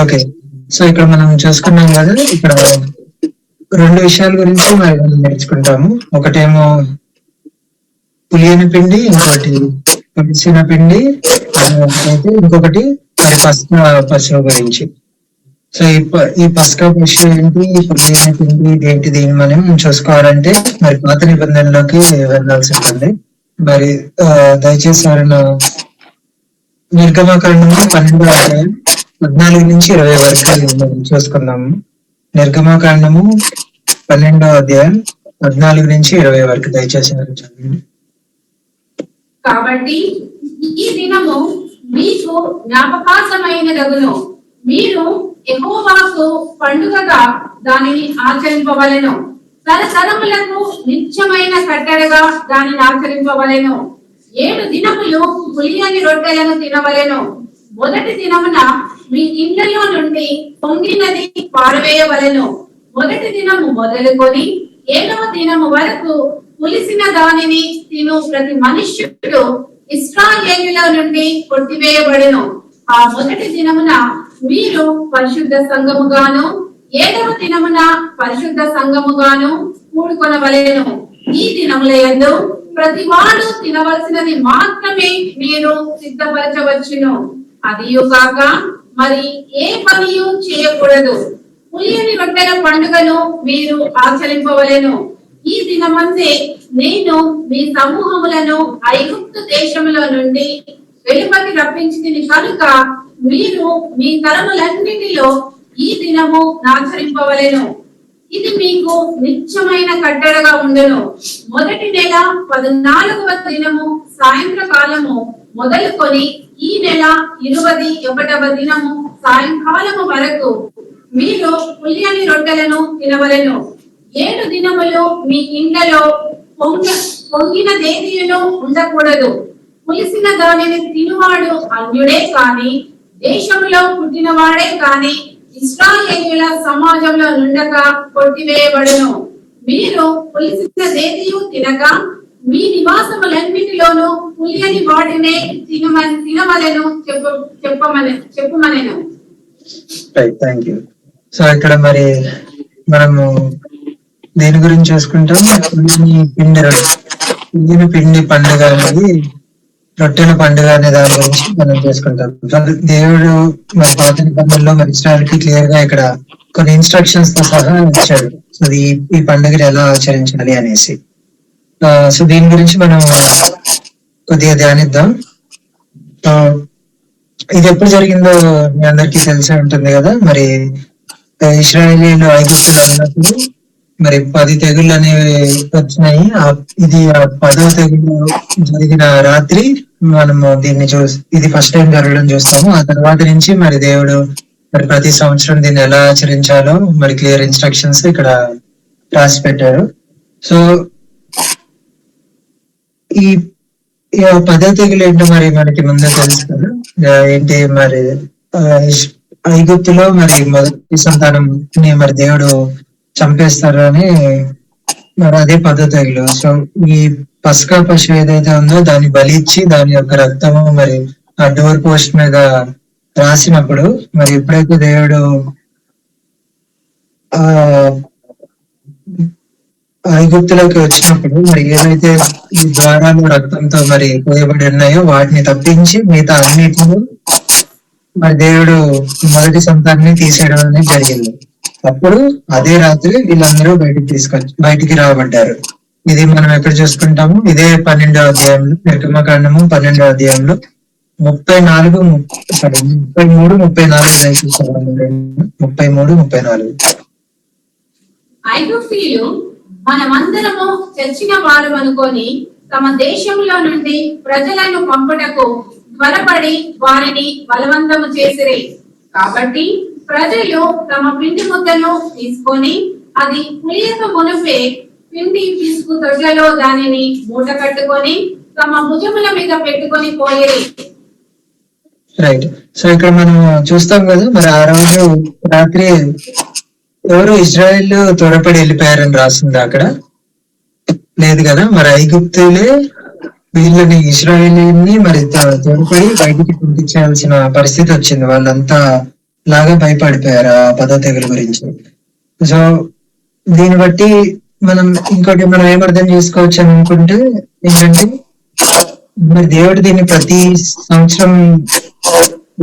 Okay. So ఇక్కడ మనం చూసుకున్నాం కదా, ఇక్కడ రెండు విషయాల గురించి మనం నేర్చుకుంటాము. ఒకటేమో పులియని పిండి, ఇంకోటి పులిసిన పిండి, అయితే ఇంకొకటి మరి పశువు గురించి. సో ఈ పసుక పశువు ఏంటి, పులియని పిండి ఏంటి, దీన్ని మనం చూసుకోవాలంటే మరి పాత నిబంధనలోకి వెళ్ళాల్సి ఉంటుంది. మరి దయచేసి ఎవరైనా నిర్గమకాండము 12వ అధ్యాయం 14 నుంచి 20 వరకు మనం చూసుకున్నాము. నిర్గమకాండము 12వ అధ్యాయం 14 నుంచి 20 వరకు దయచేసి చదవండి. కాబట్టి ఈ దినము మీకు జ్ఞాపకార్థమైనదగును. మీరు యెహోవాకు పండుగగా దానిని ఆచరింపవలెను. తరతరములకు నిత్యమైన కట్టడగా దానిని ఆచరింపవలెను. 7 దినములు పులియని రొట్టెలను తినవలెను. మొదటి దినమున మీ ఇండ్లలో నుండి పొంగినది పారవేయవలెను. మొదటి దినము మొదలుకొని 7వ దినము వరకు పులిసిన దానిని తిను ప్రతి మనుష్యుడు ఇశ్రాయేలుల నుండి కొట్టివేయబడెను. ఆ మొదటి దినమున మీరు పరిశుద్ధ సంఘముగాను 7వ దినమున పరిశుద్ధ సంఘముగాను కూడుకొనవలెను. ఈ దినముల యందు ప్రతి వాడు తినవలసినది మాత్రమే మీరు సిద్ధపరచవచ్చును. అదియు కాక మరి ఏ పనియు చేయకూడదు. పులియని రొట్టెల పండుగను మీరు ఆచరింపవలెను. ఈ దినమందే నేను మీ సమూహములను ఐగుప్తు దేశములో నుండి వెలుపటి రప్పించింది కనుక మీరు మీ తరములన్నిటిలో ఈ దినము ఆచరింపవలెను. ఇది మీకు నిత్యమైన కట్టడగా ఉండును. మొదటి నెల 14వ దినము సాయంత్రకాలము మొదలుకొని ఈ నెల 21వ దినము సాయంకాలము వరకు మీరు పులియని రొట్టెలను తినవలెను. 7 దినములు మీ ఇండ్లలో పొంగిన దేదీయును ఉండకూడదు. పులిసిన దానిని తినువాడు అన్యుడే కాని దేశంలో పుట్టినవాడే కాని ఇశ్రాయేలుల సమాజంలో నుండక కొట్టివేయబడును. మీరు పులిసిన దేదీయు తినక మీ నివాసములన్నిటిలోనూ పులియని వాటినే తినవలెను చెప్పుమనెను. Thank you. సో ఇక్కడ మరి మనము దేని గురించి చూసుకుంటాం? పులియని పిండి పండుగ అనేది, రొట్టెల పండుగ అనే దాని గురించి మనం చేసుకుంటాం. దేవుడు మరి పాత నిబంధనలో మరి ఇస్రాయల్కి క్లియర్ గా ఇక్కడ కొన్ని ఇన్స్ట్రక్షన్స్ తో సహా ఇచ్చాడు. సో ఈ పండుగను ఎలా ఆచరించాలి అనేసి. సో దీని గురించి మనం కొద్దిగా ధ్యానిద్దాం. ఇది ఎప్పుడు జరిగిందో మీ అందరికీ తెలిసే ఉంటుంది కదా. మరి ఇశ్రాయేలీయులు ఐగుప్తులో ఉన్నప్పుడు మరి 10 తెగుళ్ళు అనేవి వచ్చినాయి. ఇది 10వ తెగులు జరిగిన రాత్రి మనము దీన్ని ఇది ఫస్ట్ టైం జరగడం చూస్తాము. ఆ తర్వాత నుంచి మరి దేవుడు మరి ప్రతి సంవత్సరం దీన్ని ఎలా ఆచరించాలో మరి క్లియర్ ఇన్స్ట్రక్షన్స్ ఇక్కడ రాసి పెట్టారు. సో ఈ 10వ తెగులు ఏంటో మరి మనకి ముందే తెలుసు కదా. ఏంటి మరి ఐగుప్తులో మరి మొదటి సంతానం మరి దేవుడు చంపేస్తారు అని మరి అదే 10వ తెగులు. సో ఈ పస్కా పశువు ఏదైతే ఉందో దాన్ని బలిచ్చి దాని యొక్క రక్తము మరి ఆ డోర్ పోస్ట్ మీద రాసినప్పుడు మరి ఎప్పుడైతే దేవుడు ఆ ఐగుప్తులోకి వచ్చినప్పుడు మరి ఏదైతే ఈ ద్వారాలు రక్తంతో మరి పోయబడి ఉన్నాయో వాటిని తప్పించి మిగతా అన్నిటిని మరి దేవుడు మొదటి సంతాన్ని తీసేయడం అనేది జరిగింది. అప్పుడు అదే రాత్రి వీళ్ళందరూ బయటికి రాబడ్డారు. ఇది మనం ఎక్కడ చూసుకుంటాము? ఇదే 12వ అధ్యాయంలో, నిర్గమకాండము 12వ అధ్యాయంలో 33, 34. ఐగుప్తీయులు మనమందరము చచ్చిన వారు అనుకొని తమ దేశంలో నుండి ప్రజలను పంపుటకు త్వరపడి వారిని బలవంతము చేసిరి. కాబట్టి ప్రజలు తమ పిండి ముద్దను తీసుకొని అది పులియక మునుపే పిండి పిసుకు తొట్లలో దానిని మూట కట్టుకొని తమ భుజముల మీద పెట్టుకొని పోయేది. రైట్. సో ఇక్కడ మనం చూస్తాం కదా, మరి ఆ రోజు రాత్రి ఎవరు ఇజ్రాయెల్ త్వరపడి వెళ్ళిపోయారని రాసింది అక్కడ లేదు కదా. మరి ఐగుప్తులే వీళ్ళని ఇస్రాయేలీని మరి తోడుపడి బయటికి పంపించాల్సిన పరిస్థితి వచ్చింది. వాళ్ళంతా లాగా భయపడిపోయారు ఆ 10వ తెగులు గురించి. సో దీన్ని బట్టి మనం ఇంకోటి మనం ఏం అర్థం చేసుకోవచ్చు అని అనుకుంటే ఏంటంటే, మరి దేవుడు దీన్ని ప్రతి సంవత్సరం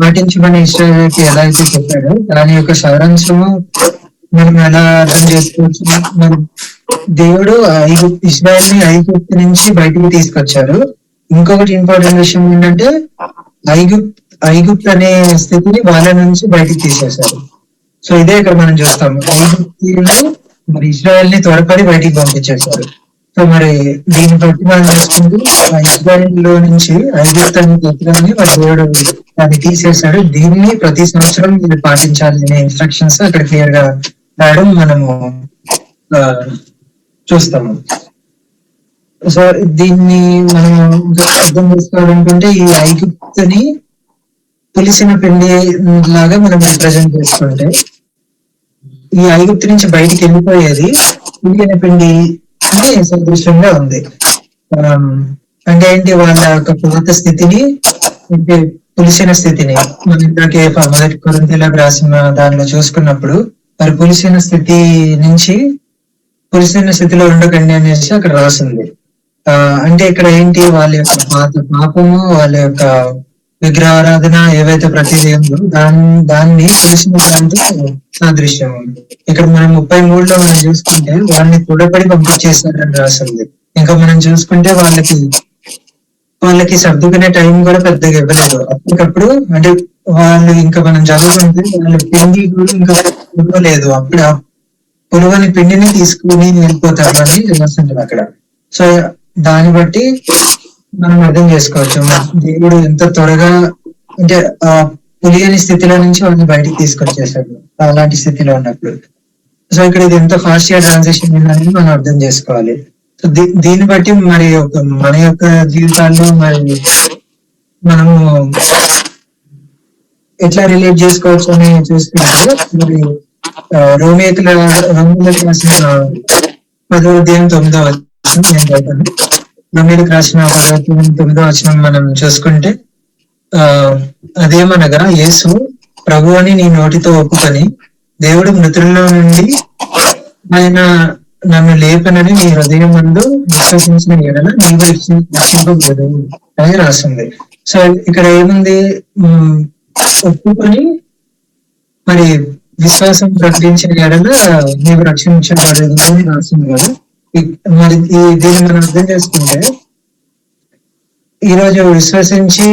పాటించమని ఇస్రాయేల్కి ఎలా అయితే చెప్పాడో దాని యొక్క సారాంశము మనం ఎలా అర్థం చేసుకోవచ్చు. మనం దేవుడు ఇస్రాయేల్ ని ఐగుప్తు నుంచి బయటికి తీసుకొచ్చారు. ఇంకొకటి ఇంపార్టెంట్ విషయం ఏంటంటే ఐగుప్తు అనే స్థితిని వాళ్ళ నుంచి బయటికి తీసేశారు. సో ఇదే ఇక్కడ మనం చూస్తాం, ఐగుప్తీయులు మరి ఇజ్రాయెల్ ని త్వరపడి బయటికి పంపించేశారు. సో మరి దీన్ని బట్టి మనం చూసుకుంటూ ఇజ్రాయెల్ లో నుంచి ఐగుప్తు అనే గోత్రాన్ని మరి దేవుడు దాన్ని తీసేశాడు. దీన్ని ప్రతి సంవత్సరం మీరు పాటించాలి అనే ఇన్స్ట్రక్షన్స్ అక్కడ క్లియర్ గా రాయడం మనము చూస్తాము. సో దీన్ని మనం అర్థం చేసుకోవాలనుకుంటే ఈ ఐగుప్తుని పులిసిన పిండి లాగా మనం రిప్రజెంట్ చేసుకుంటే, ఈ ఐగుప్తు నుంచి బయటికి వెళ్ళిపోయేది పులిసిన పిండి అని సదృశ్యంగా ఉంది. అంటే ఏంటి, వాళ్ళ యొక్క పాత స్థితిని అంటే పులిసిన స్థితిని మన ఇందాకే మొదటి కొరింథీయులకు రాసిన దానిలో చూసుకున్నప్పుడు మరి పులిసిన స్థితి నుంచి పులిసిన స్థితిలో ఉండకండి అనేసి అక్కడ రాసింది. అంటే ఇక్కడ ఏంటి, వాళ్ళ యొక్క పాత పాపము, వాళ్ళ యొక్క విగ్రహారాధన ఏవైతే ప్రతిదీ ఉందో దాన్ని పులిసిన దాంతో సాదృశ్యం. ఇక్కడ మనం 33లో మనం చూసుకుంటే వాళ్ళని తొడపడి పంపించేశారని రాసింది. ఇంకా మనం చూసుకుంటే వాళ్ళకి సర్దుకునే టైం కూడా పెద్దగా ఇవ్వలేదు. అప్పటికప్పుడు అంటే వాళ్ళు ఇంకా మనం చదువుకుంటే వాళ్ళ పిండి కూడా ఇంకా ఇవ్వలేదు. అప్పుడు పులువని పిండిని తీసుకుని వెళ్ళిపోతారు అని రాసింది అక్కడ. సో దాన్ని బట్టి మనం అర్థం చేసుకోవచ్చు దేవుడు ఎంత త్వరగా అంటే ఆ పులియని స్థితిలో నుంచి వాళ్ళని బయటికి తీసుకొచ్చేసాడు అలాంటి స్థితిలో ఉన్నప్పుడు. సో ఇక్కడ ఇది ఎంత ఫాస్ట్ గా ట్రాన్సాక్షన్ ఉందని మనం అర్థం చేసుకోవాలి. సో దీన్ని బట్టి మరి మన యొక్క జీవితాల్లో మరి మనము ఎట్లా రిలేట్ చేసుకోవచ్చు అని చూసుకుంటే, మరి రోమిలకు రాసిన 10వ అధ్యాయం 9వ వచనం నేను చదువుతాను. రోమిలకు రాసిన 10వ అధ్యాయం 9వ వచనం మనం చూసుకుంటే, అదేమనగా యేసు ప్రభు అని నీ నోటితో ఒప్పుకొని దేవుడు మృతుల్లో నుండి ఆయన నన్ను లేపనని నీ హృదయం ముందు విశ్వసించిన ఎడల నీవు రక్షింపబడు అని రాస్తుంది. సో ఇక్కడ ఏముంది, ఒప్పుకొని మరి విశ్వాసం ప్రకటించిన ఎడల నీవు రక్షించబడదు అని రాస్తుంది కదా. మరి దీన్ని మనం అర్థం చేసుకుంటే, ఈరోజు విశ్వసించి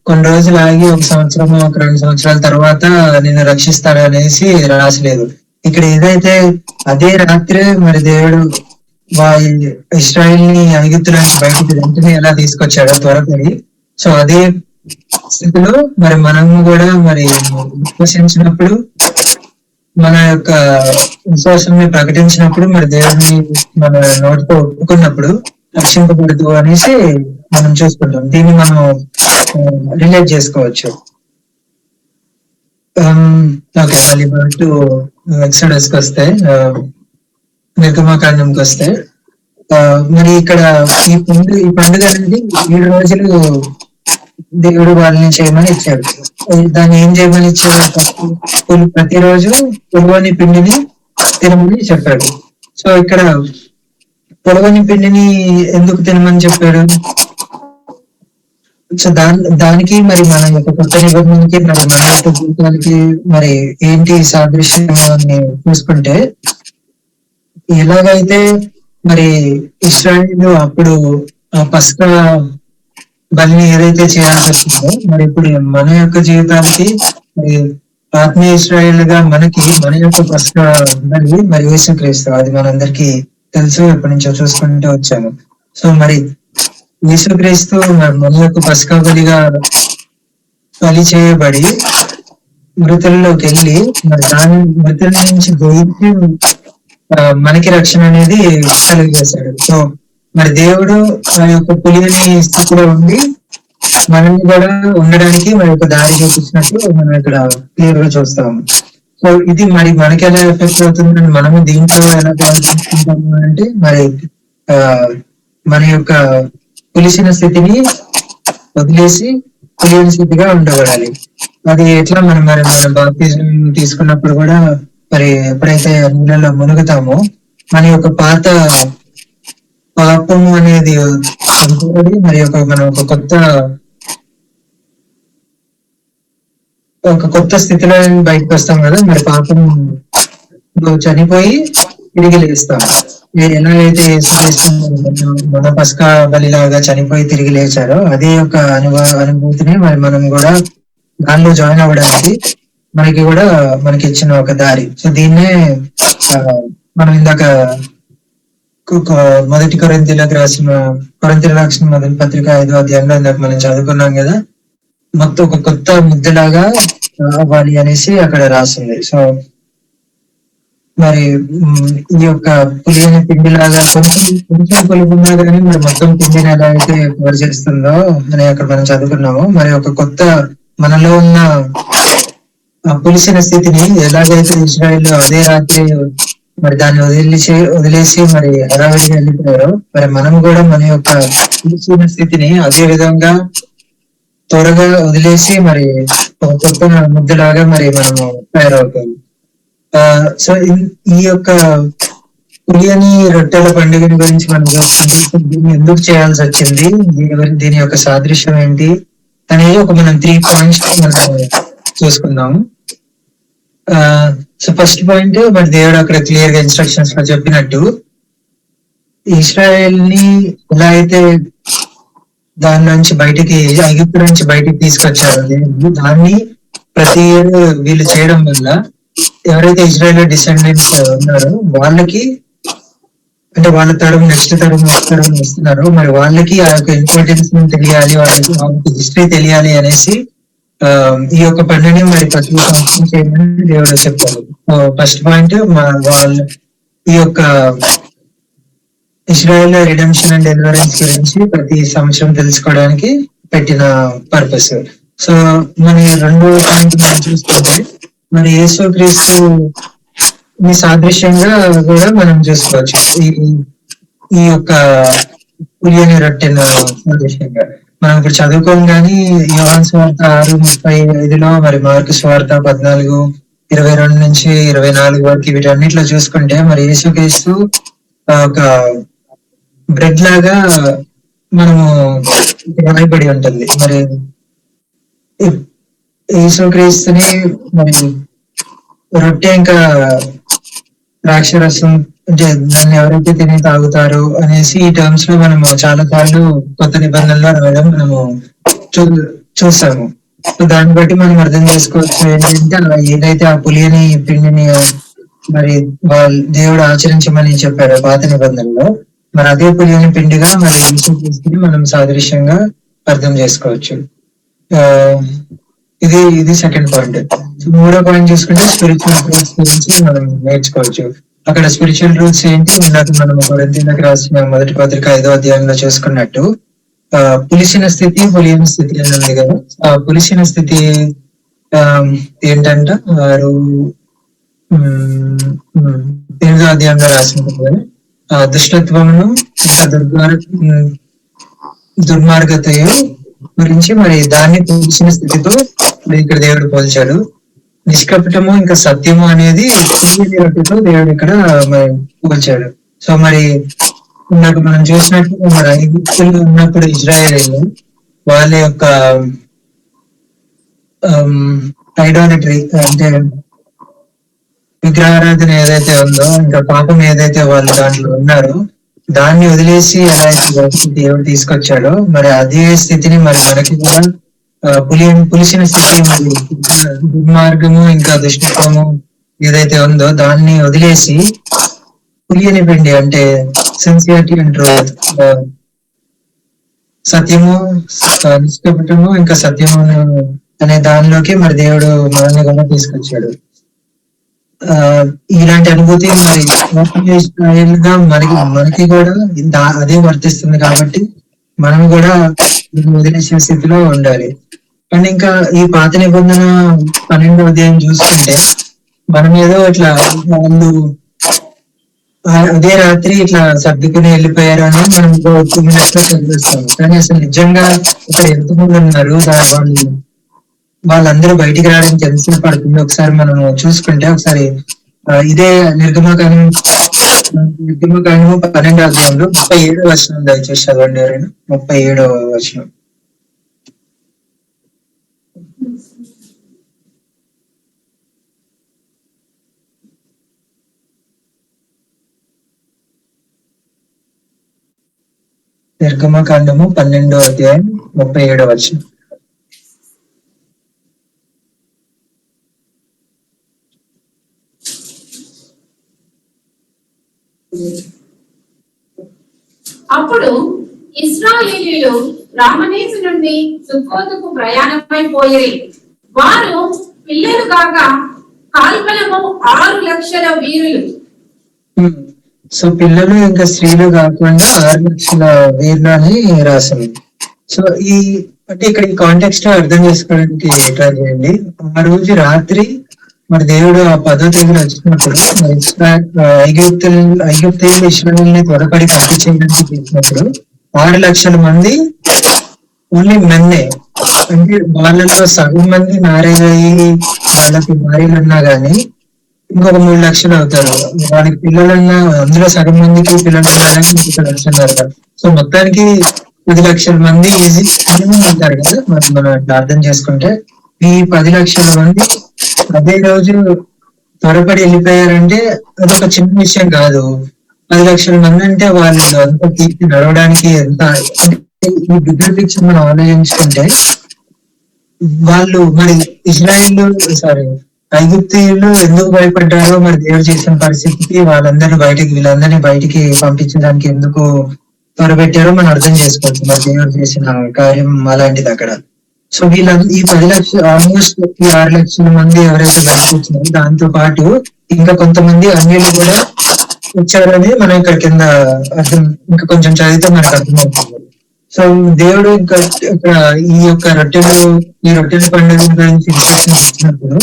కొన్ని రోజులు ఆగి 1 సంవత్సరం 2 సంవత్సరాల తర్వాత నేను రక్షిస్తాను అనేసి రాసలేదు. ఇక్కడ ఏదైతే అదే రాత్రే మరి దేవుడు ఇస్రాయిల్ ని ఐగుప్తుల నుంచి బయటికి వెంటనే ఎలా తీసుకొచ్చాడో త్వరపడి, సో అదే స్థితిలో మరి మనము కూడా మరి విశ్వసించినప్పుడు మన యొక్క విశ్వాసాన్ని ప్రకటించినప్పుడు మరి దేవుడిని మన నోటితో ఒప్పుకున్నప్పుడు రక్షింపబడదు అనేసి మనం చూసుకుంటాం. దీన్ని మనం రిలేట్ చేసుకోవచ్చు. ఓకే, మళ్ళీ టు ఎక్సోడస్ కి వస్తే, నిర్గమకాండంకి వస్తే, మరి ఇక్కడ ఈ పండుగ అనేది 7 రోజులు దేవుడు వాళ్ళని చేయమని ఇచ్చాడు. దాన్ని ఏం చేయమని ఇచ్చాడు, ప్రతిరోజు పొలవని పిండిని తినమని చెప్పాడు. సో ఇక్కడ పొలవని పిండిని ఎందుకు తినమని చెప్పాడు, సో దానికి మరి మన యొక్క కొత్త నిబంధనకి మన యొక్క జీవితానికి మరి ఏంటి సాదృశ్యం అని చూసుకుంటే, ఎలాగైతే మరి ఇశ్రాయేలు అప్పుడు పస్కా బలిని ఏదైతే చేయాల్సి వచ్చిందో, మరి ఇప్పుడు మన యొక్క జీవితానికి మరి ఆత్మీయ ఇశ్రాయేల్ గా మనకి మన యొక్క పస్కా బలి మరి యేసుక్రీస్తు, అది మనందరికీ తెలుసు, ఎప్పటి నుంచో చూసుకుంటూ వచ్చాము. సో మరి యేసుక్రీస్తు మన యొక్క పస్కా బలిగా బలి చేయబడి మృతుల్లోకి వెళ్ళి మరి దాని మృతుల నుంచి గోయించి మనకి రక్షణ అనేది కలిగజేశాడు. సో మరి దేవుడు ఆ యొక్క పులిని స్థితిలో ఉండి మనల్ని కూడా ఉండడానికి మరి ఒక దారి చూపించినట్లు మనం ఇక్కడ క్లియర్ గా చూస్తాము. సో ఇది మరి మనకి ఎలా ఎఫెక్ట్ అవుతుందని మనము దీంట్లో ఎలా ప్రవర్తించుకుంటాము అంటే, మరి మన యొక్క పులిసిన స్థితిని వదిలేసి పులియని స్థితిగా ఉండబడాలి. అది ఎట్లా మన బాప్తిజం తీసుకున్నప్పుడు కూడా మరి ఎప్పుడైతే నీళ్ళలో మునుగుతామో మన యొక్క పాత పాపము అనేది మరి మనం ఒక కొత్త స్థితిలో బయటకు వస్తాం కదా. మరి పాపం చనిపోయి తిరిగి లేస్తాం. ఎలాగైతే మన పస్కా బలిలాగా చనిపోయి తిరిగి లేచారో అదే యొక్క అనుభూతిని మరి మనం కూడా దానిలో జాయిన్ అవ్వడానికి మనకి ఇచ్చిన ఒక దారి. సో దీన్నే మనం ఇందాక మొదటి కొరింథీయులకు రాసిన మొదటి పత్రిక 5వ అధ్యాయంలో ఇందాక మనం చదువుకున్నాం కదా. మొత్తం ఒక కొత్త ముద్దలాగా అవ్వాలి అనేసి అక్కడ రాసింది. సో మరి ఈ యొక్క పులియని పిండి లాగా కొంచెం పులుపున్నా కానీ మరి మొత్తం పిండిని ఎలా అయితే కవర్ చేస్తుందో అని అక్కడ మనం చదువుకున్నాము. మరి ఒక కొత్త మనలో ఉన్న పులిసిన స్థితిని ఎలాగైతే ఇజ్రాయెల్ అదే రాత్రి మరి దాన్ని వదిలేసి మరి హడావిడి వెళ్ళిపోయారో మరి మనం కూడా మన యొక్క పులిసిన స్థితిని అదే విధంగా త్వరగా వదిలేసి మరి ఒక కొత్త ముద్దలాగా మరి మనము తయారవుతాం. సో ఈ యొక్క పులియని రొట్టెల పండుగ గురించి మనం చూసుకుంటే దీన్ని ఎందుకు చేయాల్సి వచ్చింది, దీని యొక్క సాదృశ్యం ఏంటి అనేది మనం 3 points మనం చూసుకుందాము. సో ఫస్ట్ పాయింట్ మరి దేవుడు అక్కడ క్లియర్ గా ఇన్స్ట్రక్షన్స్ లో చెప్పినట్టు ఇస్రాయేల్ ని ఎలా అయితే దాని నుంచి బయటికి ఐగుప్తు నుంచి బయటికి తీసుకొచ్చారు దాన్ని ప్రతి ఇయర్ వీళ్ళు చేయడం వల్ల ఎవరైతే ఇజ్రాయెల్ డిసెండెంట్స్ ఉన్నారో వాళ్ళకి అంటే వాళ్ళ నెక్స్ట్ తరం వస్తున్నారో మరి వాళ్ళకి ఆ యొక్క ఇంపార్టెన్స్ తెలియాలి, వాళ్ళకి హిస్టరీ తెలియాలి అనేసి ఈ యొక్క పండుగని మరి ప్రతి సంవత్సరం చేయమని దేవుడు చెప్తారు. ఫస్ట్ పాయింట్ వాళ్ళ ఈ యొక్క ఇజ్రాయెల్ రిడెంప్షన్ అండ్ డెలివరెన్స్ గురించి ప్రతి సంవత్సరం తెలుసుకోవడానికి పెట్టిన పర్పస్. సో మన రెండో పాయింట్ మనం చూసుకుంటే మరి యేసుక్రీస్తు సాదృశ్యంగా కూడా మనం చూసుకోవచ్చు. ఈ యొక్క పులియని రొట్టెల సాదృశ్యంగా మనం ఇప్పుడు చదువుకోం కానీ యోహాను సువార్త 6:35 మరి మార్కు సువార్త 14:22 నుంచి 24 వరకు వీటన్నిటిలో చూసుకుంటే మరి యేసుక్రీస్తు ఒక బ్రెడ్ లాగా మనము రాయబడి ఉంటుంది. మరి యేసుక్రీస్తుని మరి రొట్టె ఇంకా ద్రాక్షరసం అంటే దాన్ని ఎవరైతే తిని తాగుతారు అనేసి ఈ టర్మ్స్ లో మనము చాలా సార్లు కొత్త నిబంధనలో రావడం మనము చూసాము. దాన్ని బట్టి మనం అర్థం చేసుకోవచ్చు ఏంటంటే ఏదైతే ఆ పులియని పిండిని మరి దేవుడు ఆచరించమని చెప్పారు పాత నిబంధనలో, మరి అదే పులియని పిండిగా మరి తీసుకుని మనం సాదృశ్యంగా అర్థం చేసుకోవచ్చు. ఇది సెకండ్ పాయింట్. మూడో పాయింట్ చూసుకుంటే స్పిరిచువల్ ట్రూత్స్ గురించి మనం నేర్చుకోవచ్చు. అక్కడ స్పిరిచువల్ ట్రూత్స్ ఏంటి ఇందాక మనం కొరింథీయులకు రాసిన మొదటి పత్రిక 5వ అధ్యాయంలో చూసుకున్నట్టు పులిసిన స్థితి పులియని స్థితి అని ఉంది కదా. ఆ పులిసిన స్థితి ఏంటంట 8వ అధ్యాయంలో రాసినట్టు కదా దుష్టత్వమును దుర్మార్గతయు గురించి మరి దాన్ని పులిసిన స్థితితో ఇక్కడ దేవుడు పోల్చాడు. నిష్కపటము ఇంకా సత్యము అనేది రొట్టెతో దేవుడు ఇక్కడ పోల్చాడు. సో మరి నాకు మనం చూసినట్టు మరి ఐగుప్తులో ఉన్నప్పుడు ఇజ్రాయేల్ వాళ్ళ యొక్క ఐడాలట్రీ అంటే విగ్రహారాధన ఏదైతే ఉందో ఇంకా పాపం ఏదైతే వాళ్ళు దాంట్లో ఉన్నారో దాన్ని వదిలేసి ఎలా దేవుడు తీసుకొచ్చాడో మరి అదే స్థితిని మరి మనకి కూడా పులిసిన స్థితి మరి దుర్మార్గము ఇంకా దుష్టత్వము ఏదైతే ఉందో దాన్ని వదిలేసి పులియని పిండి అంటే సిన్సియారిటీ అండ్ ట్రూత్, సత్యము నిష్కపటము ఇంకా సత్యము అనే దానిలోకి మరి దేవుడు మనల్ని కూడా తీసుకొచ్చాడు. ఇలాంటి అనుభూతి మరి గా మనకి కూడా అదే వర్తిస్తుంది కాబట్టి మనం కూడా వదిలేసిన స్థితిలో ఉండాలి. అండ్ ఇంకా ఈ పాత నిబంధన 12వ అధ్యాయం చూసుకుంటే మనం ఏదో ఇట్లా వాళ్ళు అదే రాత్రి ఇట్లా సర్దుకుని వెళ్ళిపోయారు అని మనం 2 minutes లో చదివేస్తాం. కానీ అసలు నిజంగా ఇక్కడ ఎంతమంది ఉన్నారు వాళ్ళందరూ బయటికి రావడానికి ఎంతసేపు పడుతుంది ఒకసారి మనం చూసుకుంటే ఒకసారి ఇదే నిర్గమకాండం 12వ అధ్యాయంలో 37వ వచనం దయచేసి చదవండి ఎవరైనా. 37వ వచనం. నిర్గమకాండము 12వ అధ్యాయం 37వ వచనం. అప్పుడు ఇశ్రాయేలీయులు రామనేసు నుండి సుక్కోతుకు ప్రయాణమైపోయి వారు పిల్లలు కాక కాల్బలము 6,00,000 వీరులు. సో పిల్లలు ఇంకా స్త్రీలు కాకుండా 6,00,000 వీరులు అని రాసింది. సో అంటే ఇక్కడ ఈ కాంటెక్స్ట్ అర్థం చేసుకోవడానికి ట్రై చేయండి. ఆ రోజు రాత్రి మరి దేవుడు ఆ 10వ తేదీన వచ్చినప్పుడు ఐగుప్తీయులు ఇశ్రాయేలుని త్వరపడి పంపించేయడానికి చేసినప్పుడు 6,00,000 మంది ఓన్లీ మెన్నే. అంటే వాళ్ళలో సగం మంది మ్యారేజ్ అయ్యి వాళ్ళకి భార్యలు ఉన్నా గానీ ఇంకొక 3,00,000 అవుతారు. వాళ్ళకి పిల్లలున్నా అందులో సగం మందికి పిల్లలు ఉన్నా కానీ ఇంకొక 1,00,000. సో మొత్తానికి 10,00,000 మంది ఈజీ ఉంటారు కదా. మరి మనం అట్లా అర్థం చేసుకుంటే ఈ 10,00,000 మంది అదే రోజు త్వరపడి వెళ్ళిపోయారంటే అదొక చిన్న విషయం కాదు. 10,00,000 మంది అంటే వాళ్ళు అంత తీర్చి నడవడానికి ఎంత ఈ బిగ్గర్ పిక్చర్ మనం ఆలోచించుకుంటే వాళ్ళు మరి ఐగుప్తీయులు ఎందుకు భయపడ్డారో మరి దేవుడు చేసిన పరిస్థితికి వీళ్ళందరినీ బయటికి పంపించడానికి ఎందుకు త్వరపెట్టారో మనం అర్థం చేసుకోవచ్చు. మరి దేవుడు చేసిన కార్యం అలాంటిది అక్కడ. సో ఈ 10,00,000 ఆల్మోస్ట్ ఈ 6,00,000 మంది ఎవరైతే బయటకు వచ్చారో దాంతో పాటు ఇంకా కొంతమంది అన్యులు కూడా వచ్చారని మనం ఇక్కడ కింద అర్థం ఇంకా కొంచెం చదివితే మనకు అర్థమవుతుంది. సో దేవుడు ఇంకా ఇక్కడ ఈ రొట్టెల పండుగ గురించి ఇన్స్ట్రక్షన్స్ ఇచ్చినప్పుడు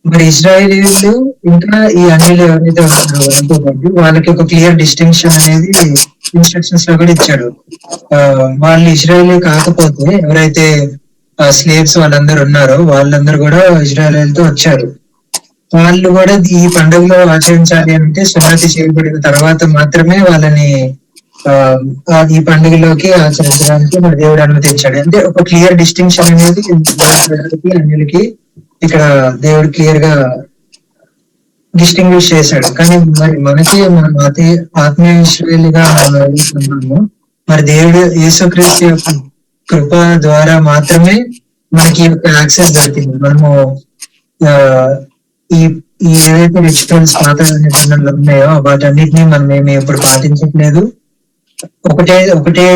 మరి ఇశ్రాయేలీయులు ఇంకా ఈ అన్యులు ఎవరైతే ఉన్నారో వాళ్ళకి ఒక క్లియర్ డిస్టింక్షన్ అనేది ఇన్స్ట్రక్షన్స్ లో కూడా ఇచ్చాడు. వాళ్ళు ఇశ్రాయేలీ కాకపోతే ఎవరైతే స్లేవ్స్ వాళ్ళందరూ ఉన్నారో వాళ్ళందరూ కూడా ఇజ్రాయేలీలతో వచ్చారు. వాళ్ళు కూడా ఈ పండుగలో ఆచరించాలి అంటే సున్నతి చేయబడిన తర్వాత మాత్రమే వాళ్ళని ఈ పండుగలోకి ఆచరించడానికి మన దేవుడు అనుమతించాడు. అంటే ఒక క్లియర్ డిస్టింక్షన్ అనేది అన్యులకి ఇక్కడ దేవుడు క్లియర్ గా డిస్టింగ్విష్ చేశాడు. కానీ మరి మనకి మనం ఆత్మీయ ఇశ్రాయేలీగా ఉన్నాము. మరి దేవుడు యేసుక్రీస్తు యొక్క కృప ద్వారా మాత్రమే మనకి యాక్సెస్ దొరికింది. మనము ఈ ఏదైతే రిచువల్స్ పాత నిబంధనలు ఉన్నాయో వాటన్నిటిని మనం ఏమి ఎప్పుడు పాటించట్లేదు. ఒకటే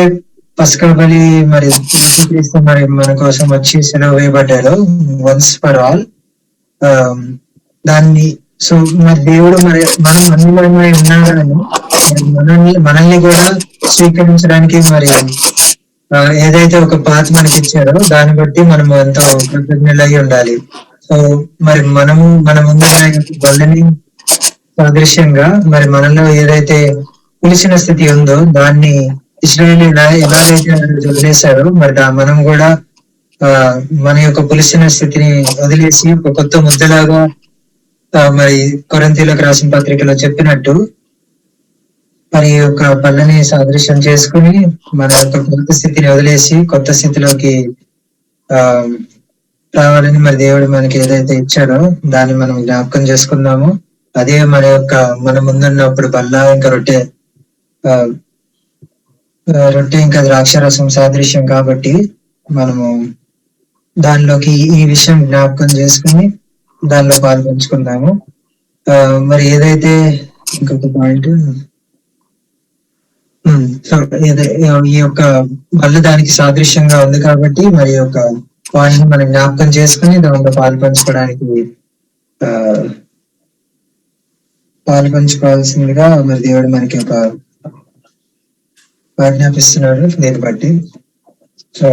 పస్కా బలి మరి మరి మన కోసం వచ్చి సెలవు వేయబడ్డారు వన్స్ ఫర్ ఆల్. దాన్ని సో మరి దేవుడు మరి మనం అన్నిమయమై ఉన్నాడని మనల్ని కూడా స్వీకరించడానికి మరి ఏదైతే ఒక పాత మనకి ఇచ్చారో దాన్ని బట్టి మనం ఎంతో కృతజ్ఞులై ఉండాలి. సో మరి మన ముందు బలని సాదృశ్యంగా మరి మనలో ఏదైతే పులిసిన స్థితి ఉందో దాన్ని ఇశ్రాయేలు ఎలాగైతే వదిలేశారో మరి మనం కూడా మన యొక్క పులిసిన స్థితిని వదిలేసి ఒక కొత్త ముద్దలాగా మరి కొరింథీయులకు రాసిన పత్రికలో చెప్పినట్టు మరి యొక్క పళ్ళని సాదృశ్యం చేసుకుని మన యొక్క కొత్త స్థితిని వదిలేసి కొత్త స్థితిలోకి రావాలని మరి దేవుడు మనకి ఏదైతే ఇచ్చాడో దాన్ని మనం జ్ఞాపకం చేసుకుందాము. అదే మన ముందున్నప్పుడు బల్ల ఇంకా రొట్టె ఇంకా ద్రాక్షరసం సాదృశ్యం కాబట్టి మనము దానిలోకి ఈ విషయం జ్ఞాపకం చేసుకుని దానిలో పాల్పంచుకుందాము. మరి ఏదైతే ఇంకొక పాయింట్ ఈ యొక్క బల్ల దానికి సాదృశ్యంగా ఉంది కాబట్టి మరి యొక్క పాయింట్ మనం జ్ఞాపకం చేసుకుని దానిలో పాల్పంచుకోవాల్సిందిగా మరి దేవుడు మనకి ఒక ఆజ్ఞాపిస్తున్నాడు. దీన్ని బట్టి సో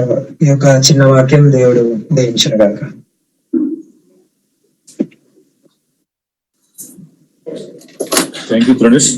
ఈ యొక్క చిన్న వాక్యం దేవుడు దీవించును గాక. Thank you Pranesh.